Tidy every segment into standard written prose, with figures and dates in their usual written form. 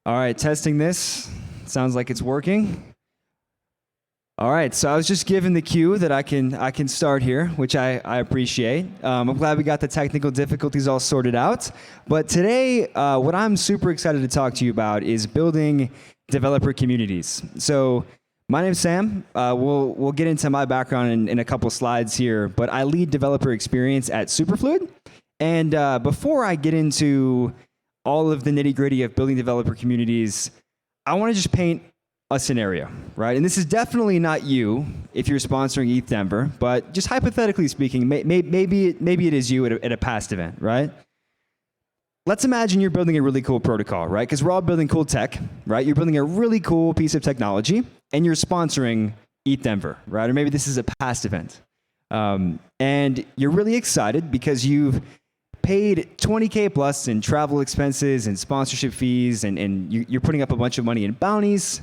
All right, testing this. Sounds like it's working. All right, so I was just given the cue that I can start here, which I appreciate. I'm glad we got the technical difficulties all sorted out. But today, what I'm super excited to talk to you about is building developer communities. So my name's Sam. We'll get into my background in a couple slides here, but I lead developer experience at Superfluid. And before I get into all of the nitty-gritty of building developer communities, I want to just paint a scenario, right? And this is definitely not you if you're sponsoring ETH Denver, but just hypothetically speaking, maybe it is you at a past event, right? Let's imagine you're building a really cool protocol, right? Because we're all building cool tech, right? You're building a really cool piece of technology, and you're sponsoring ETH Denver, right? Or maybe this is a past event. And you're really excited because you've paid $20K plus in travel expenses and sponsorship fees, and you're putting up a bunch of money in bounties,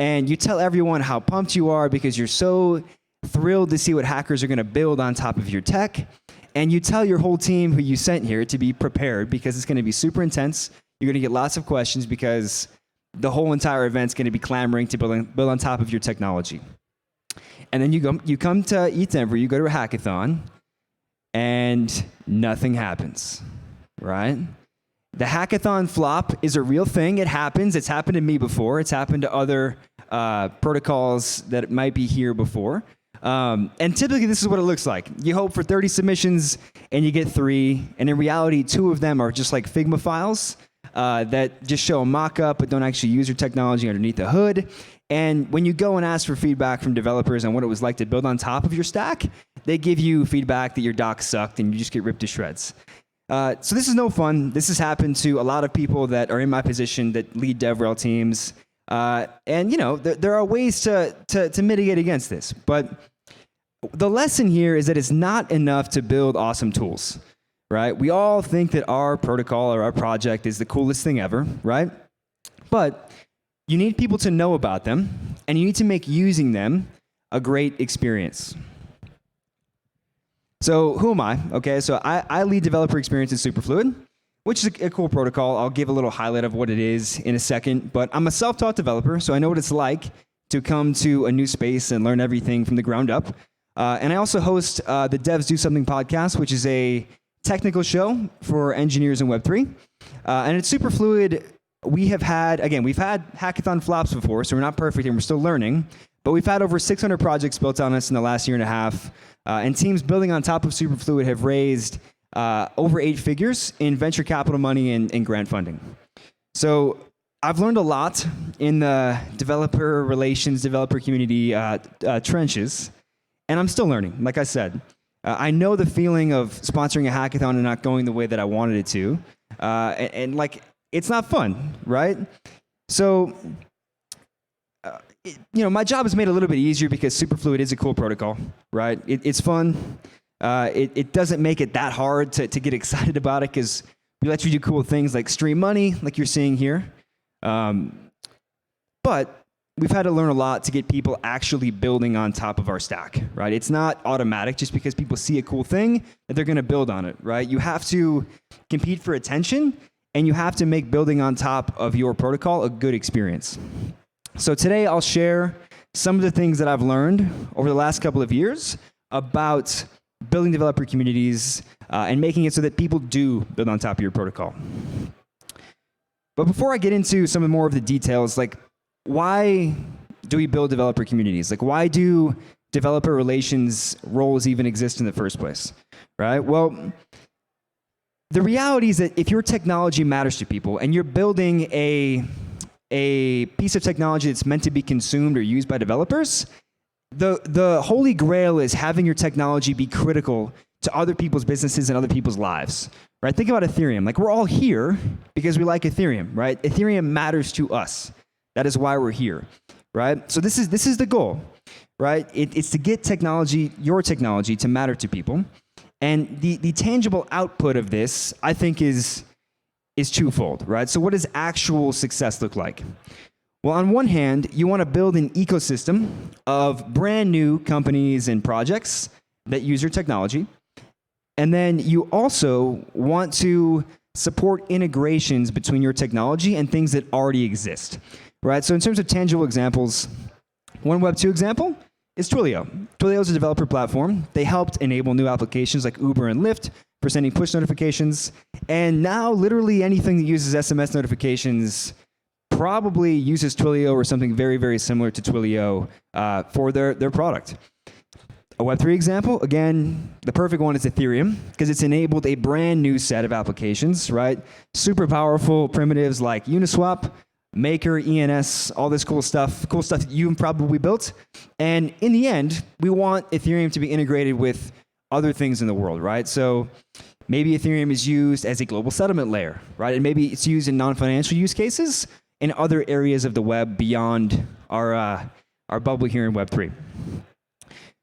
and you tell everyone how pumped you are because you're so thrilled to see what hackers are going to build on top of your tech, and you tell your whole team who you sent here to be prepared because it's going to be super intense. You're going to get lots of questions because the whole entire event's going to be clamoring to build on top of your technology. And then you come to ETH Denver, you go to a hackathon, and nothing happens, right? The hackathon flop is a real thing. It happens. It's happened to me before. It's happened to other protocols that might be here before. And typically, this is what it looks like. You hope for 30 submissions, and you get 3. And in reality, 2 of them are just like Figma files that just show a mock-up but don't actually use your technology underneath the hood. And when you go and ask for feedback from developers on what it was like to build on top of your stack, they give you feedback that your doc sucked and you just get ripped to shreds. So this is no fun. This has happened to a lot of people that are in my position that lead DevRel teams. And you know, there are ways to mitigate against this. But the lesson here is that it's not enough to build awesome tools, right? We all think that our protocol or our project is the coolest thing ever, right? But you need people to know about them, and you need to make using them a great experience. So who am I? Okay, so I lead developer experience at Superfluid, which is a cool protocol. I'll give a little highlight of what it is in a second, but I'm a self-taught developer, so I know what it's like to come to a new space and learn everything from the ground up. And I also host the Devs Do Something podcast, which is a technical show for engineers in Web3. And at Superfluid, we've had hackathon flops before, so we're not perfect and we're still learning, but we've had over 600 projects built on us in the last year and a half, and teams building on top of Superfluid have raised over 8 figures in venture capital money and grant funding. So I've learned a lot in the developer relations, developer community trenches, and I'm still learning, like I said. I know the feeling of sponsoring a hackathon and not going the way that I wanted it to, and like, it's not fun, right? So, my job is made a little bit easier because Superfluid is a cool protocol, right? It's fun. It doesn't make it that hard to get excited about it because we let you do cool things like stream money, like you're seeing here. But we've had to learn a lot to get people actually building on top of our stack, right? It's not automatic just because people see a cool thing that they're going to build on it, right? You have to compete for attention, and you have to make building on top of your protocol a good experience. So today I'll share some of the things that I've learned over the last couple of years about building developer communities and making it so that people do build on top of your protocol. But before I get into some more of the details, like, why do we build developer communities? Like, why do developer relations roles even exist in the first place, right? Well, the reality is that if your technology matters to people and you're building a piece of technology that's meant to be consumed or used by developers, the holy grail is having your technology be critical to other people's businesses and other people's lives, right? Think about Ethereum. Like, we're all here because we like Ethereum, right? Ethereum matters to us. That is why we're here, right? So this is the goal, right? It's to get your technology to matter to people. And the tangible output of this, I think, is twofold, right? So what does actual success look like? Well, on one hand, you want to build an ecosystem of brand new companies and projects that use your technology. And then you also want to support integrations between your technology and things that already exist, right? So in terms of tangible examples, one Web 2 example is Twilio. Twilio is a developer platform. They helped enable new applications like Uber and Lyft for sending push notifications. And now literally anything that uses SMS notifications probably uses Twilio or something very, very similar to Twilio for their product. A Web3 example, again, the perfect one is Ethereum because it's enabled a brand new set of applications, right? Super powerful primitives like Uniswap, Maker, ENS, all this cool stuff that you probably built. And in the end, we want Ethereum to be integrated with other things in the world, right? So maybe Ethereum is used as a global settlement layer, right? And maybe it's used in non-financial use cases in other areas of the web beyond our bubble here in Web3.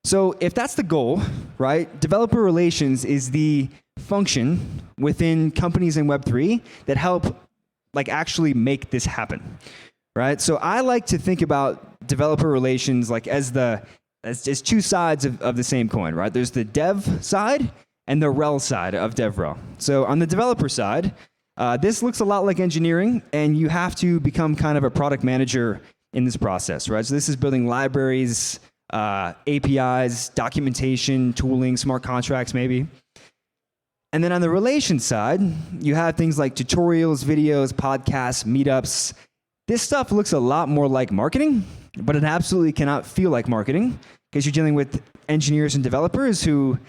So if that's the goal, right, developer relations is the function within companies in Web3 that help actually make this happen, right? So I like to think about developer relations as two sides of the same coin, right? There's the dev side and the rel side of DevRel. So on the developer side, this looks a lot like engineering, and you have to become kind of a product manager in this process, right? So this is building libraries, APIs, documentation, tooling, smart contracts maybe. And then on the relations side, you have things like tutorials, videos, podcasts, meetups. This stuff looks a lot more like marketing, but it absolutely cannot feel like marketing because you're dealing with engineers and developers who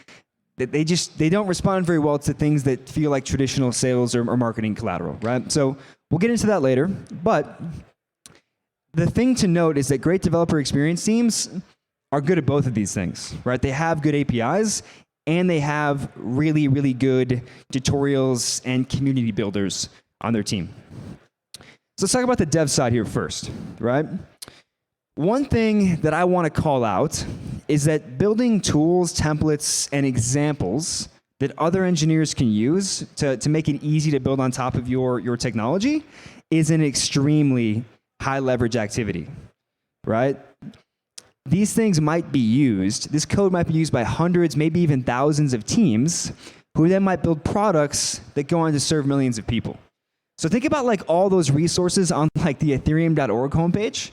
they don't respond very well to things that feel like traditional sales or marketing collateral, right? So we'll get into that later, but the thing to note is that great developer experience teams are good at both of these things, right? They have good APIs and they have really, really good tutorials and community builders on their team. So let's talk about the dev side here first, right? One thing that I want to call out is that building tools, templates, and examples that other engineers can use to make it easy to build on top of your technology is an extremely high leverage activity, right? These things might be used, this code might be used by hundreds, maybe even thousands of teams who then might build products that go on to serve millions of people. So think about all those resources on the ethereum.org homepage.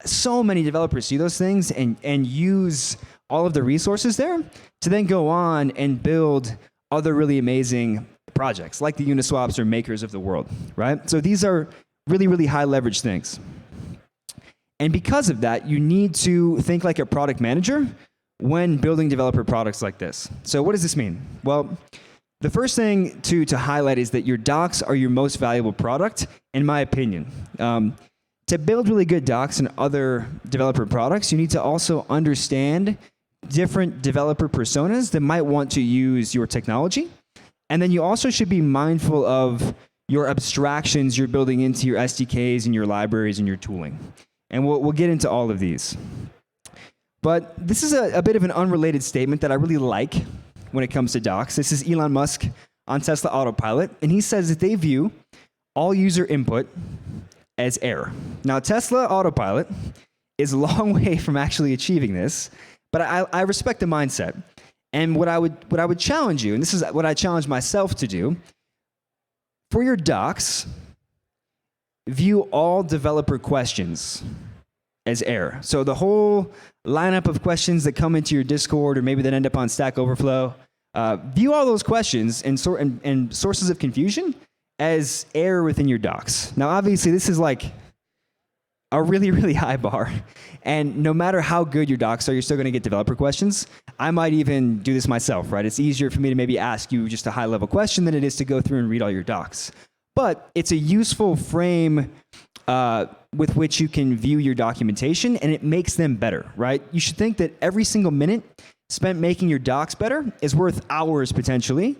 So many developers see those things and use all of the resources there to then go on and build other really amazing projects like the Uniswaps or Makers of the world, right? So these are really, really high leverage things. And because of that, you need to think like a product manager when building developer products like this. So what does this mean? Well, the first thing to highlight is that your docs are your most valuable product, in my opinion. To build really good docs and other developer products, you need to also understand different developer personas that might want to use your technology. And then you also should be mindful of your abstractions you're building into your SDKs and your libraries and your tooling. And we'll get into all of these. But this is a bit of an unrelated statement that I really like when it comes to docs. This is Elon Musk on Tesla Autopilot, and he says that they view all user input as error. Now, Tesla Autopilot is a long way from actually achieving this, but I respect the mindset. And what I would challenge you, and this is what I challenge myself to do, for your docs, view all developer questions as error. So the whole lineup of questions that come into your Discord or maybe that end up on Stack Overflow, view all those questions and sources of confusion as error within your docs. Now, obviously, this is a really, really high bar. And no matter how good your docs are, you're still going to get developer questions. I might even do this myself, right? It's easier for me to maybe ask you just a high-level question than it is to go through and read all your docs. But it's a useful frame with which you can view your documentation, and it makes them better, right? You should think that every single minute spent making your docs better is worth hours, potentially,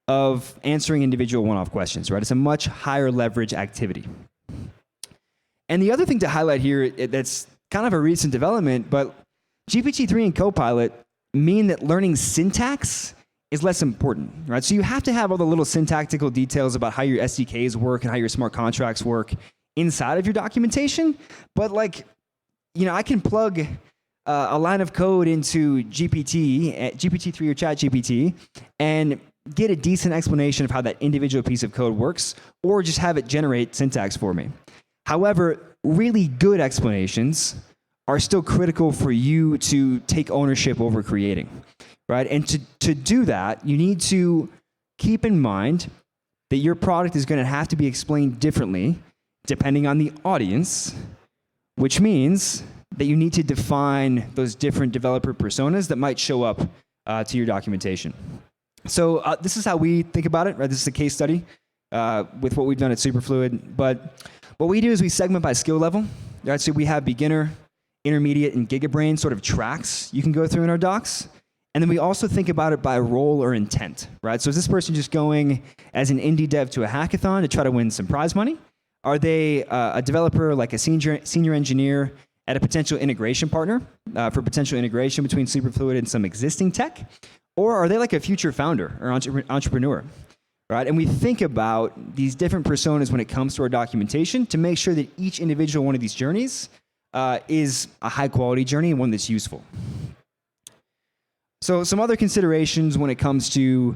of answering individual one-off questions, right? It's a much higher leverage activity. And the other thing to highlight here that's kind of a recent development, but GPT-3 and Copilot mean that learning syntax is less important, right? So you have to have all the little syntactical details about how your SDKs work and how your smart contracts work inside of your documentation. But I can plug a line of code into GPT-3 or ChatGPT, and get a decent explanation of how that individual piece of code works, or just have it generate syntax for me. However, really good explanations are still critical for you to take ownership over creating, right? And to do that, you need to keep in mind that your product is going to have to be explained differently depending on the audience, which means that you need to define those different developer personas that might show up to your documentation. So this is how we think about it, right? This is a case study with what we've done at Superfluid. But what we do is we segment by skill level, right? So we have beginner, intermediate, and gigabrain sort of tracks you can go through in our docs. And then we also think about it by role or intent, right? So is this person just going as an indie dev to a hackathon to try to win some prize money? Are they a developer, like a senior engineer at a potential integration partner for potential integration between Superfluid and some existing tech? Or are they like a future founder or entrepreneur, right? And we think about these different personas when it comes to our documentation to make sure that each individual one of these journeys is a high quality journey and one that's useful. So some other considerations when it comes to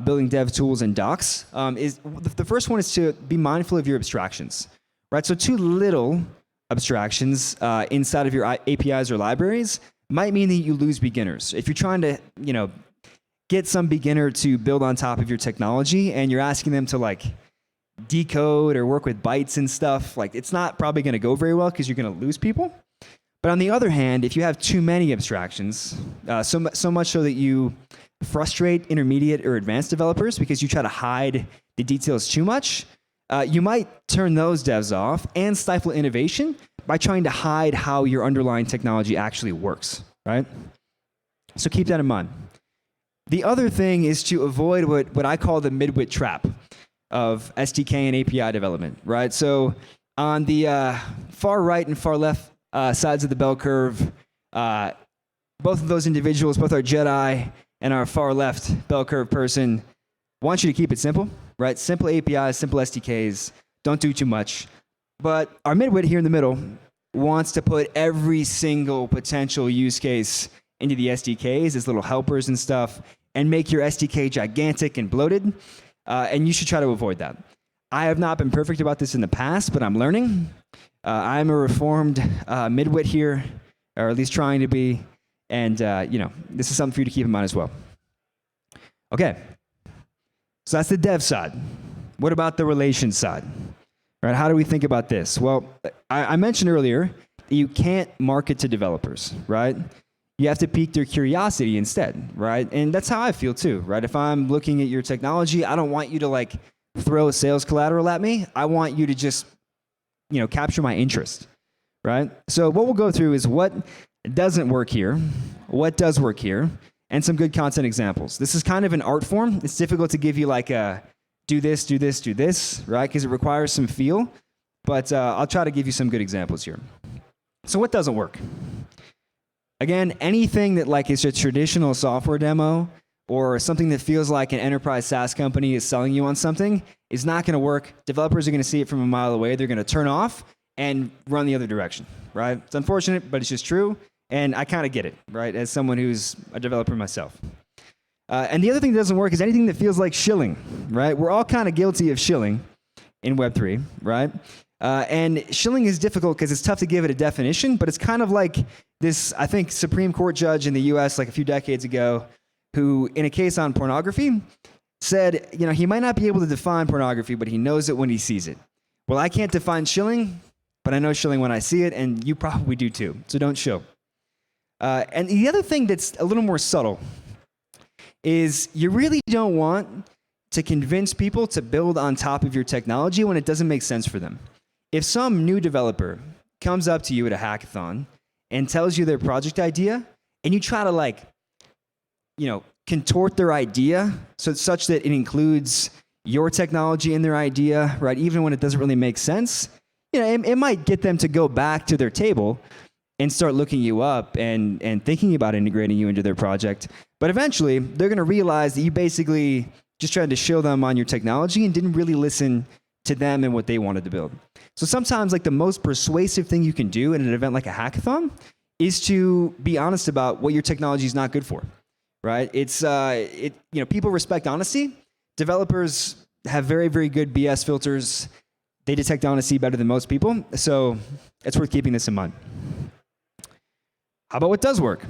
building dev tools and docs is the first one is to be mindful of your abstractions, right? So too little abstractions inside of your APIs or libraries might mean that you lose beginners. If you're trying to, get some beginner to build on top of your technology and you're asking them to like decode or work with bytes and stuff, like it's not probably going to go very well because you're going to lose people. But on the other hand, if you have too many abstractions, so much so that you frustrate intermediate or advanced developers because you try to hide the details too much, you might turn those devs off and stifle innovation by trying to hide how your underlying technology actually works, right? So keep that in mind. The other thing is to avoid what I call the midwit trap of SDK and API development, right? So on the far right and far left sides of the bell curve, both of those individuals, both our Jedi and our far left bell curve person, want you to keep it simple, right? Simple APIs, simple SDKs, don't do too much. But our midwit here in the middle wants to put every single potential use case into the SDKs as little helpers and stuff, and make your SDK gigantic and bloated, and you should try to avoid that. I have not been perfect about this in the past, but I'm learning. I'm a reformed midwit here, or at least trying to be, and this is something for you to keep in mind as well. Okay, so that's the dev side. What about the relations side? Right? How do we think about this? Well, I mentioned earlier that you can't market to developers, right? You have to pique their curiosity instead, right? And that's how I feel too, right? If I'm looking at your technology, I don't want you to like throw sales collateral at me. I want you to just, capture my interest, right? So what we'll go through is what doesn't work here, what does work here, and some good content examples. This is kind of an art form. It's difficult to give you like a do this, do this, do this, right? Because it requires some feel, but I'll try to give you some good examples here. So what doesn't work? Again, anything that like is a traditional software demo or something that feels like an enterprise SaaS company is selling you on something is not going to work. Developers are going to see it from a mile away. They're going to turn off and run the other direction, right? It's unfortunate, but it's just true. And I kind of get it, right? As someone who's a developer myself. And the other thing that doesn't work is anything that feels like shilling, right? We're all kind of guilty of shilling in Web3, right? And shilling is difficult because it's tough to give it a definition, but it's kind of like this, I think, Supreme Court judge in the US like a few decades ago who, in a case on pornography, said, he might not be able to define pornography, but he knows it when he sees it. Well, I can't define shilling, but I know shilling when I see it, and you probably do too, so don't shill. And the other thing that's a little more subtle is you really don't want to convince people to build on top of your technology when it doesn't make sense for them. If some new developer comes up to you at a hackathon and tells you their project idea, and you try to contort their idea such that it includes your technology in their idea, right? Even when it doesn't really make sense, it might get them to go back to their table and start looking you up and thinking about integrating you into their project. But eventually, they're going to realize that you basically just tried to show them on your technology and didn't really listen to them and what they wanted to build. So sometimes like the most persuasive thing you can do in an event like a hackathon is to be honest about what your technology is not good for, right? People respect honesty. Developers have very, very good BS filters. They detect honesty better than most people. So it's worth keeping this in mind. How about what does work?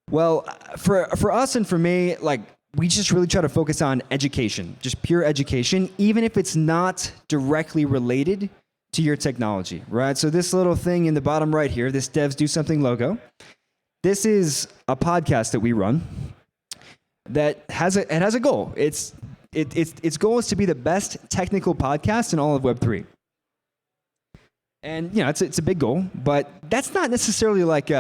Well, for us and for me, like, we just really try to focus on education, just pure education, even if it's not directly related to your technology, right? So this little thing in the bottom right here, this Devs Do Something logo, this is a podcast that we run that has a goal. Its goal is to be the best technical podcast in all of Web3. And it's a big goal, but that's not necessarily like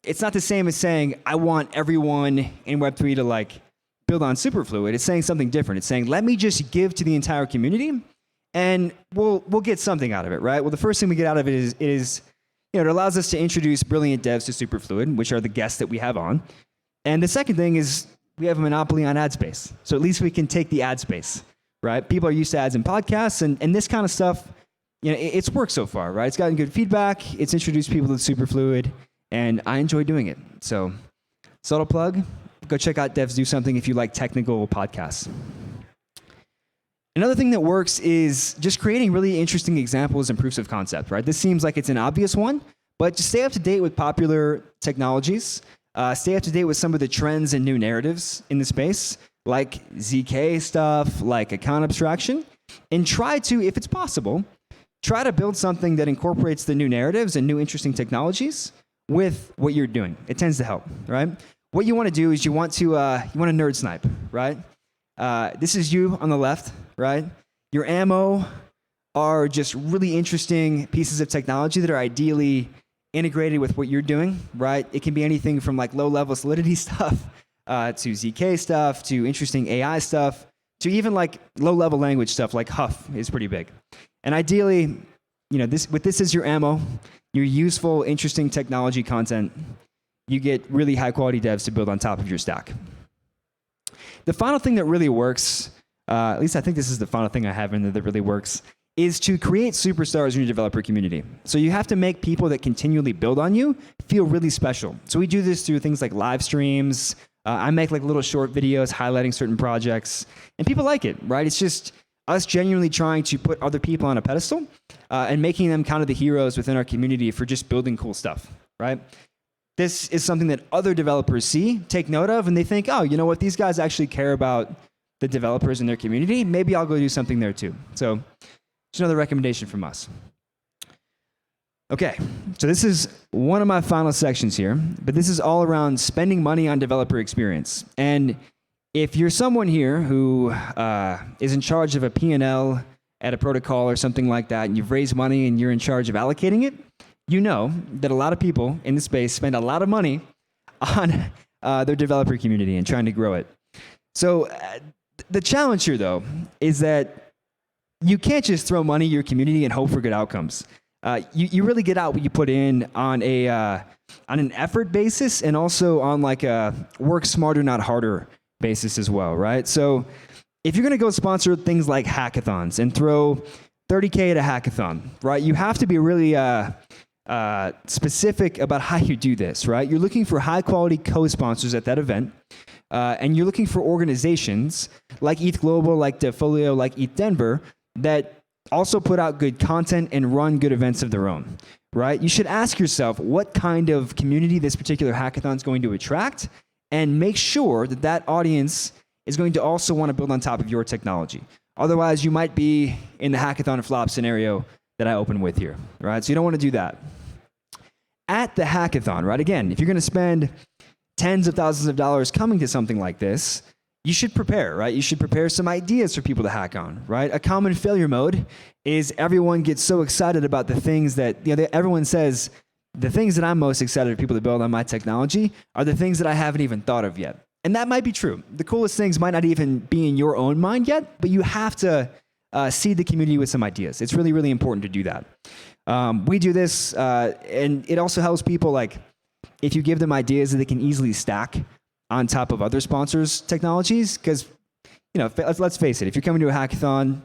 it's not the same as saying I want everyone in Web3 to like build on Superfluid. It's saying something different. It's saying let me just give to the entire community, and we'll get something out of it, right? Well, the first thing we get out of it is it allows us to introduce brilliant devs to Superfluid, which are the guests that we have on. And the second thing is we have a monopoly on ad space. So at least we can take the ad space, right? People are used to ads in podcasts, and this kind of stuff, it's worked so far, right? It's gotten good feedback. It's introduced people to Superfluid, and I enjoy doing it. So subtle plug, go check out Devs Do Something if you like technical podcasts. Another thing that works is just creating really interesting examples and proofs of concept, right? This seems like it's an obvious one, but just stay up to date with popular technologies. Stay up to date with some of the trends and new narratives in the space, like ZK stuff, like account abstraction, and try to, if it's possible, try to build something that incorporates the new narratives and new interesting technologies with what you're doing. It tends to help, right? What you want to do is you want to nerd snipe, right? This is you on the left, right? Your ammo are just really interesting pieces of technology that are ideally integrated with what you're doing, right? It can be anything from like low-level Solidity stuff to ZK stuff to interesting AI stuff to even like low-level language stuff like Huff is pretty big. And ideally, this is your ammo, your useful, interesting technology content. You get really high-quality devs to build on top of your stack. The final thing that really works, at least I think this is the final thing I have in there that really works, is to create superstars in your developer community. So you have to make people that continually build on you feel really special. So we do this through things like live streams. I make like little short videos highlighting certain projects, and people like it, right? It's just us genuinely trying to put other people on a pedestal and making them kind of the heroes within our community for just building cool stuff, right? This is something that other developers see, take note of, and they think, oh, you know what? These guys actually care about the developers in their community. Maybe I'll go do something there too. So just another recommendation from us. Okay, so this is one of my final sections here, but this is all around spending money on developer experience. And if you're someone here who is in charge of a P&L at a protocol or something like that, and you've raised money and you're in charge of allocating it, you know that a lot of people in the space spend a lot of money on their developer community and trying to grow it. So the challenge here, though, is that you can't just throw money at your community and hope for good outcomes. You really get out what you put in on an effort basis and also on like a work smarter, not harder basis as well, right? So if you're going to go sponsor things like hackathons and throw $30K at a hackathon, right, you have to be really specific about how you do this, right? You're looking for high-quality co-sponsors at that event, and you're looking for organizations like ETH Global, like DevFolio, like ETH Denver, that also put out good content and run good events of their own, right? You should ask yourself what kind of community this particular hackathon is going to attract, and make sure that that audience is going to also want to build on top of your technology. Otherwise, you might be in the hackathon flop scenario that I open with here, right? So you don't want to do that. At the hackathon, right, again, if you're going to spend tens of thousands of dollars coming to something like this, you should prepare, right? You should prepare some ideas for people to hack on, right? A common failure mode is everyone gets so excited about the things that, everyone says, the things that I'm most excited for people to build on my technology are the things that I haven't even thought of yet. And that might be true. The coolest things might not even be in your own mind yet, but you have to seed the community with some ideas. It's really, really important to do that. We do this, and it also helps people, like, if you give them ideas that they can easily stack on top of other sponsors' technologies, because, let's face it, if you're coming to a hackathon,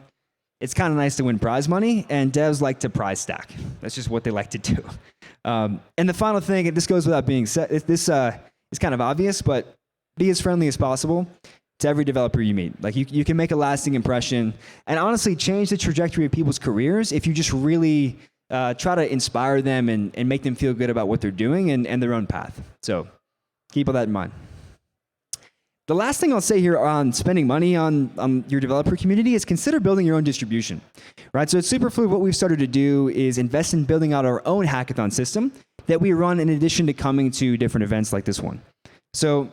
it's kind of nice to win prize money, and devs like to prize stack. That's just what they like to do. And the final thing, and this goes without being said, this is kind of obvious, but be as friendly as possible to every developer you meet. Like you can make a lasting impression and honestly change the trajectory of people's careers if you just really try to inspire them and make them feel good about what they're doing and their own path. So keep all that in mind. The last thing I'll say here on spending money on your developer community is consider building your own distribution, right? So at Superfluid, what we've started to do is invest in building out our own hackathon system that we run in addition to coming to different events like this one. So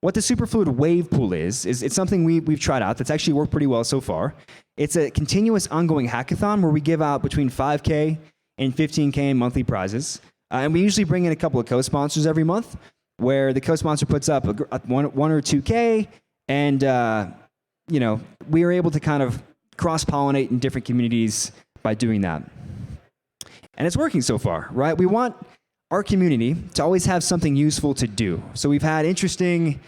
what the Superfluid Wave Pool is it's something we've tried out that's actually worked pretty well so far. It's a continuous ongoing hackathon where we give out between 5K and 15K in monthly prizes. And we usually bring in a couple of co-sponsors every month, where the co-sponsor puts up one or 2K, and we are able to kind of cross-pollinate in different communities by doing that. And it's working so far, right? We want our community to always have something useful to do. So we've had interesting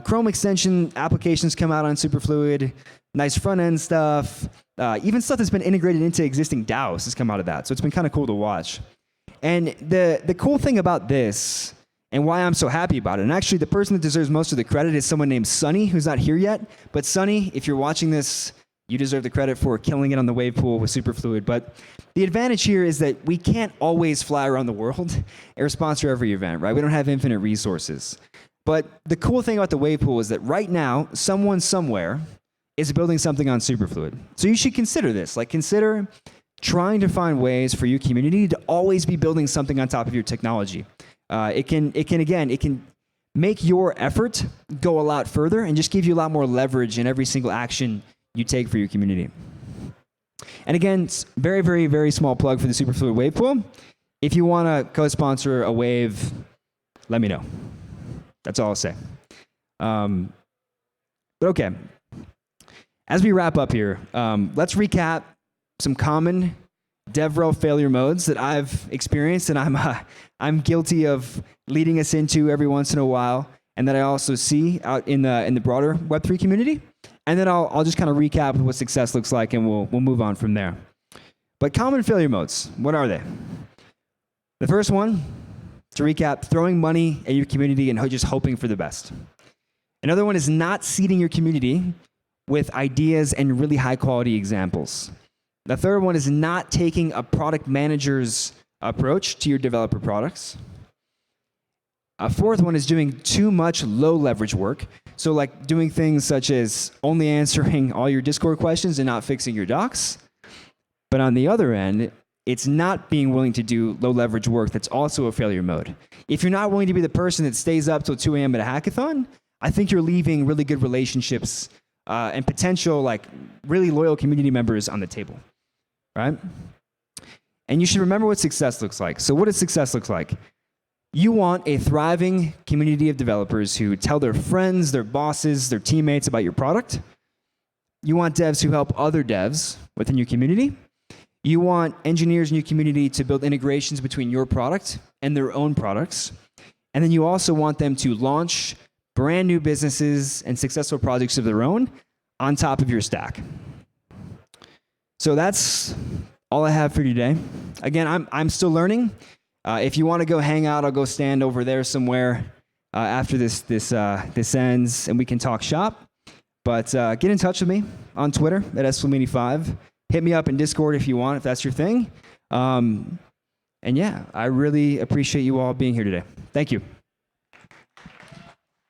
Chrome extension applications come out on Superfluid, nice front-end stuff, even stuff that's been integrated into existing DAOs has come out of that. So it's been kind of cool to watch. And the cool thing about this, and why I'm so happy about it, and actually the person that deserves most of the credit is someone named Sunny, who's not here yet. But Sunny, if you're watching this, you deserve the credit for killing it on the wave pool with Superfluid. But the advantage here is that we can't always fly around the world or sponsor every event, right? We don't have infinite resources. But the cool thing about the wave pool is that right now, someone somewhere is building something on Superfluid. So you should consider this. Like, consider trying to find ways for your community to always be building something on top of your technology. It can make your effort go a lot further and just give you a lot more leverage in every single action you take for your community. And again, it's very, very, very small plug for the Superfluid Wave Pool. If you want to co-sponsor a wave, let me know. That's all I'll say. But okay, as we wrap up here, let's recap some common DevRel failure modes that I've experienced and I'm guilty of leading us into every once in a while, and that I also see out in the broader Web3 community. And then I'll just kind of recap what success looks like, and we'll move on from there. But common failure modes, what are they? The first one, to recap, throwing money at your community and just hoping for the best. Another one is not seeding your community with ideas and really high quality examples. The third one is not taking a product manager's approach to your developer products. A fourth one is doing too much low leverage work. So like doing things such as only answering all your Discord questions and not fixing your docs. But on the other end, it's not being willing to do low leverage work that's also a failure mode. If you're not willing to be the person that stays up till 2 a.m. at a hackathon, I think you're leaving really good relationships and potential like really loyal community members on the table, right? And you should remember what success looks like. So what does success look like? You want a thriving community of developers who tell their friends, their bosses, their teammates about your product. You want devs who help other devs within your community. You want engineers in your community to build integrations between your product and their own products. And then you also want them to launch brand new businesses and successful projects of their own on top of your stack. So that's all I have for you today. Again, I'm still learning. If you want to go hang out, I'll go stand over there somewhere after this ends, and we can talk shop. But get in touch with me on Twitter at @Flamini5. Hit me up in Discord if you want, if that's your thing. And yeah, I really appreciate you all being here today. Thank you.